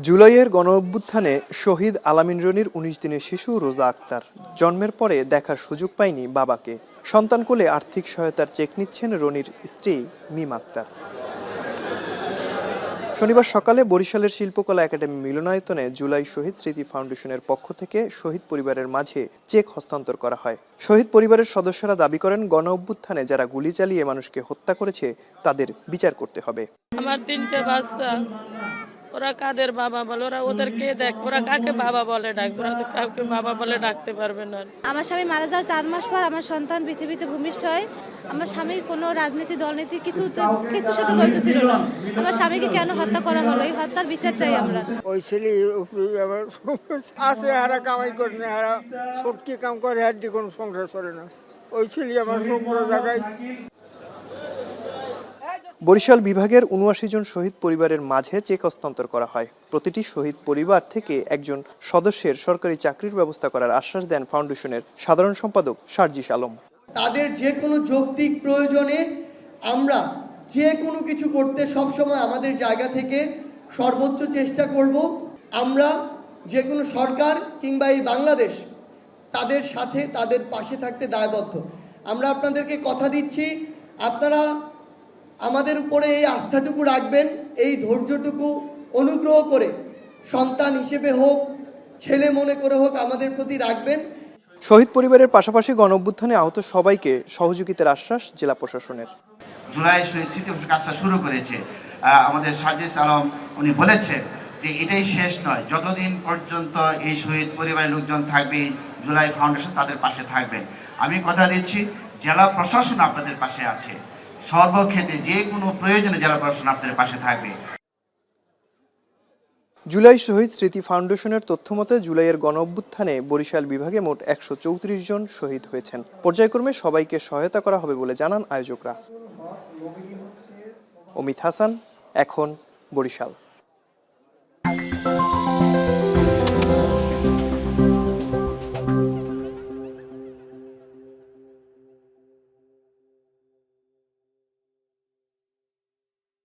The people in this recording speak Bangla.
জুলাইয়ের গণঅভ্যুত্থানে শহীদ আলামিন রনির ১৯ দিনের শিশু রোজা আক্তার জন্মের পরে দেখার সুযোগ পায়নি বাবাকে। সন্তান কোলে আর্থিক সহায়তার চেক নিচ্ছেন রনির স্ত্রী মিম আক্তার। শনিবার সকালে বরিশালের শিল্পকলা একাডেমি মিলনায়তনে জুলাই শহীদ স্মৃতি ফাউন্ডেশনের পক্ষ থেকে শহীদ পরিবারের মাঝে চেক হস্তান্তর করা হয়। শহীদ পরিবারের সদস্যরা দাবি করেন, গণঅভ্যুত্থানে যারা গুলি চালিয়ে মানুষকে হত্যা করেছে তাদের বিচার করতে হবে। আমার 3টে বাচ্চা, ওরা কাদের বাবা বলে, ওরা ওদেরকে দেখ, ওরা কাকে বাবা বলে ডাক, ওরা তো কাউকে বাবা বলে ডাকতে পারবে না। আমার স্বামী মারা যাওয়ার 4 মাস পর আমার সন্তান পৃথিবীতে ভূমিষ্ঠ হয়। আমার স্বামীর কোনো রাজনীতি দলনীতি কিছু সাথে জড়িত ছিল না। আমার স্বামীকে কেন হত্যা করা হলো, এই হত্যার বিচার চাই আমরা। ওই ছেলে আবার আছে, হারা কামাই করে না, হারা সটকি কাম করে, হাত দিয়ে কোনো সংসার চলে না। ওই ছেলে আমার সম্পূর্ণ জায়গায়। বরিশাল বিভাগের ৭৯ জন শহীদ পরিবারের মাঝে চেক হস্তান্তর করা হয়। প্রতিটি শহীদ পরিবার থেকে একজন সদস্যের সরকারি চাকরির ব্যবস্থা করার আশ্বাস দেন ফাউন্ডেশনের সাধারণ সম্পাদক সার্জিস আলম। তাদের যে কোনো যৌক্তিক প্রয়োজনে আমরা যে কোনো কিছু করতে সবসময় আমাদের জায়গা থেকে সর্বোচ্চ চেষ্টা করব। আমরা যে কোনো সরকার কিংবা এই বাংলাদেশ তাদের সাথে, তাদের পাশে থাকতে দায়বদ্ধ। আমরা আপনাদেরকে কথা দিচ্ছি, আপনারা আমাদের উপরে এই আস্থাটুকু রাখবেন, এই ধৈর্যটুকু অনুগ্রহ করে সন্তান হিসেবে হোক, ছেলে মনে করে হোক আমাদের প্রতি রাখবেন। শহীদ পরিবারের পাশাপাশি গণঅভ্যুত্থানে আহত সবাইকে সহযোগিতার আশ্বাস জেলা প্রশাসনের। জুলাই শহীদ স্মৃতি কাজটা শুরু করেছে আমাদের সার্জিস আলম, উনি বলেছেন যে এটাই শেষ নয়, যতদিন পর্যন্ত এই শহীদ পরিবারের লোকজন থাকবে, জুলাই ফাউন্ডেশন তাদের পাশে থাকবে। আমি কথা দিচ্ছি, জেলা প্রশাসন আপনাদের পাশে আছে, সর্বক্ষেত্রে যে কোনো প্রয়োজনে জেলা প্রশাসন আপনাদের পাশে থাকবে। জুলাই শহীদ স্মৃতি ফাউন্ডেশনের তথ্যমতে জুলাইয়ের গণঅভ্যুত্থানে বরিশাল বিভাগে মোট ১৩৪ জন শহীদ হয়েছেন। পর্যায়ক্রমে সবাইকে সহায়তা করা হবে বলে জানান আয়োজকরা। অমিত হাসান, এখন বরিশাল।